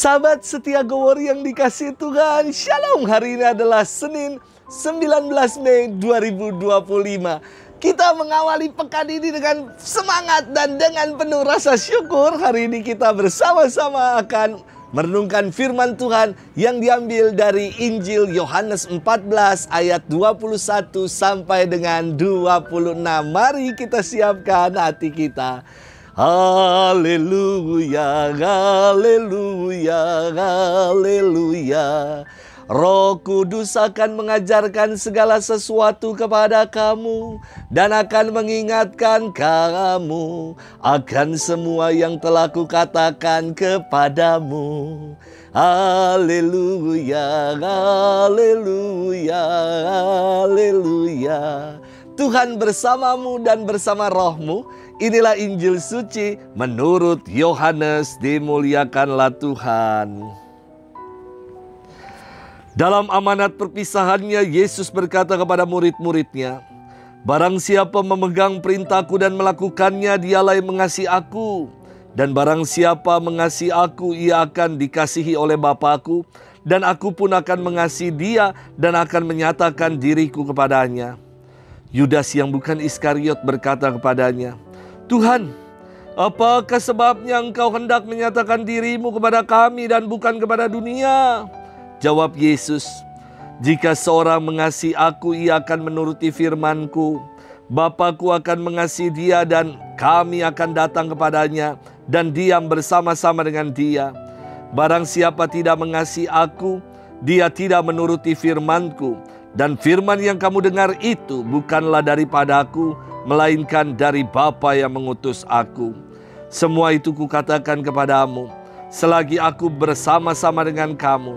Sahabat setia Go Warrior yang dikasihi Tuhan, Shalom. Hari ini adalah Senin 19 Mei 2025. Kita mengawali pekan ini dengan semangat dan dengan penuh rasa syukur. Hari ini kita bersama-sama akan merenungkan firman Tuhan yang diambil dari Injil Yohanes 14 ayat 21 sampai dengan 26. Mari kita siapkan hati kita. Haleluya, haleluya, haleluya. Roh Kudus akan mengajarkan segala sesuatu kepada kamu dan akan mengingatkan kamu akan semua yang telah kukatakan kepadamu. Haleluya, haleluya, haleluya. Tuhan bersamamu dan bersama rohmu. Inilah Injil suci menurut Yohanes. Dimuliakanlah Tuhan. Dalam amanat perpisahannya, Yesus berkata kepada murid-muridnya, "Barang siapa memegang perintahku dan melakukannya, dialah yang mengasihi aku. Dan barang siapa mengasihi aku, ia akan dikasihi oleh Bapa-Ku. Dan aku pun akan mengasihi dia dan akan menyatakan diriku kepadanya." Yudas yang bukan Iskariot berkata kepadanya, "Tuhan, apakah sebabnya engkau hendak menyatakan dirimu kepada kami dan bukan kepada dunia?" Jawab Yesus, "Jika seorang mengasihi aku, ia akan menuruti firman-Ku. Bapa-Ku akan mengasihi dia dan kami akan datang kepadanya dan diam bersama-sama dengan dia. Barang siapa tidak mengasihi aku, dia tidak menuruti firman-Ku. Dan firman yang kamu dengar itu bukanlah daripada aku, melainkan dari Bapa yang mengutus aku. Semua itu kukatakan kepadamu, selagi aku bersama-sama dengan kamu.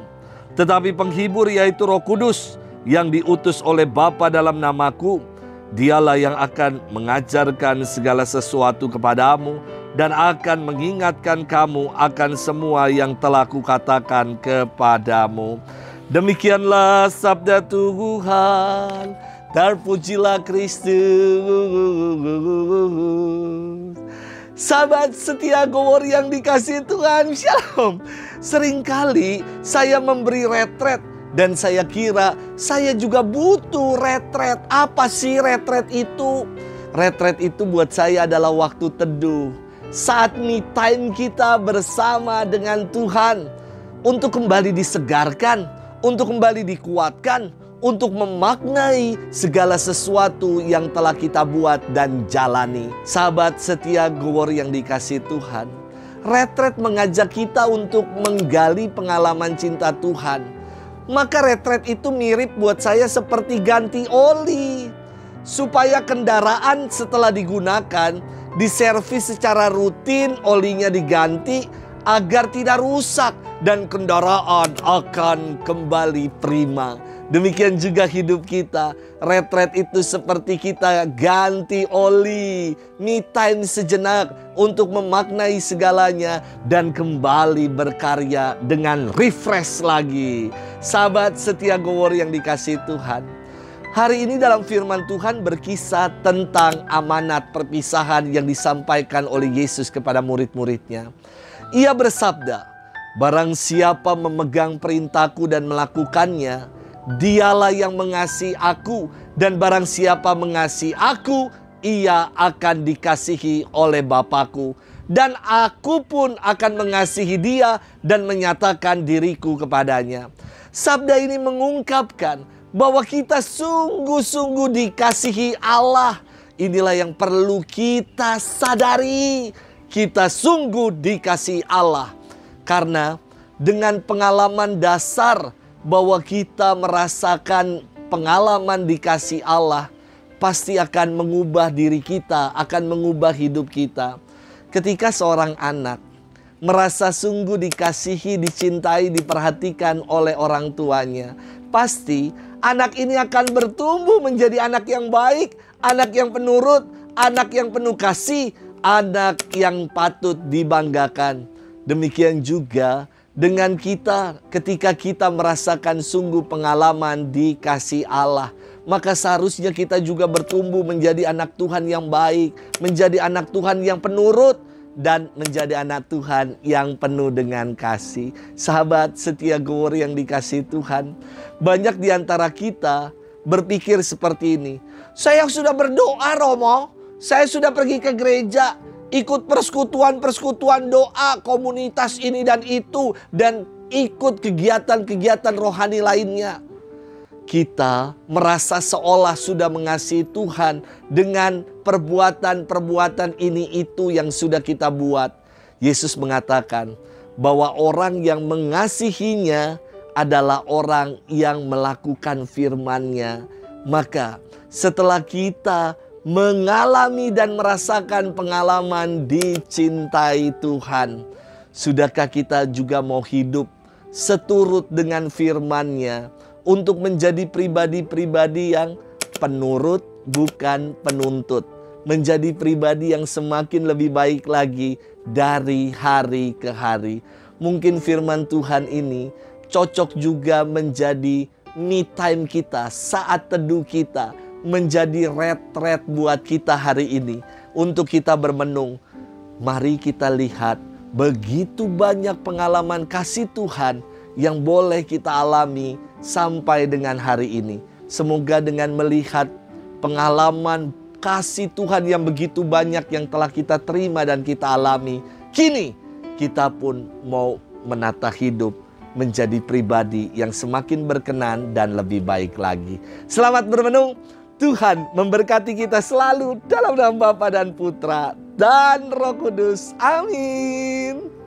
Tetapi penghibur, yaitu Roh Kudus, yang diutus oleh Bapa dalam namaku, dialah yang akan mengajarkan segala sesuatu kepadamu dan akan mengingatkan kamu akan semua yang telah kukatakan kepadamu." Demikianlah sabda Tuhan. Terpujilah Kristus. Sahabat setia Go Warrior yang dikasihi Tuhan, Shalom. Seringkali saya memberi retret dan saya kira saya juga butuh retret. Apa sih retret itu? Retret itu buat saya adalah waktu teduh, saat me time kita bersama dengan Tuhan, untuk kembali disegarkan, untuk kembali dikuatkan, untuk memaknai segala sesuatu yang telah kita buat dan jalani. Sahabat setia Go Warrior yang dikasihi Tuhan, retret mengajak kita untuk menggali pengalaman cinta Tuhan. Maka retret itu mirip buat saya seperti ganti oli, supaya kendaraan setelah digunakan diservis secara rutin, olinya diganti agar tidak rusak dan kendaraan akan kembali prima. Demikian juga hidup kita. Retret itu seperti kita ganti oli, me time sejenak untuk memaknai segalanya dan kembali berkarya dengan refresh lagi. Sahabat setia Go Warrior yang dikasihi Tuhan, hari ini dalam firman Tuhan berkisah tentang amanat perpisahan yang disampaikan oleh Yesus kepada murid-muridnya. Ia bersabda, "Barang siapa memegang perintahku dan melakukannya, dialah yang mengasihi aku. Dan barang siapa mengasihi aku, ia akan dikasihi oleh Bapa-Ku. Dan aku pun akan mengasihi dia dan menyatakan diriku kepadanya." Sabda ini mengungkapkan bahwa kita sungguh-sungguh dikasihi Allah. Inilah yang perlu kita sadari. Kita sungguh dikasihi Allah. Karena dengan pengalaman dasar bahwa kita merasakan pengalaman dikasihi Allah, pasti akan mengubah diri kita, akan mengubah hidup kita. Ketika seorang anak merasa sungguh dikasihi, dicintai, diperhatikan oleh orang tuanya, pasti anak ini akan bertumbuh menjadi anak yang baik, anak yang penurut, anak yang penuh kasih, anak yang patut dibanggakan. Demikian juga dengan kita, ketika kita merasakan sungguh pengalaman dikasihi Allah, maka seharusnya kita juga bertumbuh menjadi anak Tuhan yang baik, menjadi anak Tuhan yang penurut, dan menjadi anak Tuhan yang penuh dengan kasih. Sahabat setia Gowor yang dikasihi Tuhan, banyak di antara kita berpikir seperti ini. Saya sudah berdoa Romo, saya sudah pergi ke gereja, ikut persekutuan-persekutuan doa, komunitas ini dan itu, dan ikut kegiatan-kegiatan rohani lainnya. Kita merasa seolah sudah mengasihi Tuhan dengan perbuatan-perbuatan ini itu yang sudah kita buat. Yesus mengatakan bahwa orang yang mengasihinya adalah orang yang melakukan firman-Nya. Maka setelah kita mengalami dan merasakan pengalaman dicintai Tuhan, sudahkah kita juga mau hidup seturut dengan firman-Nya untuk menjadi pribadi-pribadi yang penurut bukan penuntut, menjadi pribadi yang semakin lebih baik lagi dari hari ke hari. Mungkin firman Tuhan ini cocok juga menjadi me time kita, saat teduh kita, menjadi retret buat kita hari ini untuk kita bermenung. Mari kita lihat begitu banyak pengalaman kasih Tuhan yang boleh kita alami sampai dengan hari ini. Semoga dengan melihat pengalaman kasih Tuhan yang begitu banyak yang telah kita terima dan kita alami, kini kita pun mau menata hidup menjadi pribadi yang semakin berkenan dan lebih baik lagi. Selamat bermenung. Tuhan memberkati kita selalu dalam nama Bapa dan Putra dan Roh Kudus. Amin.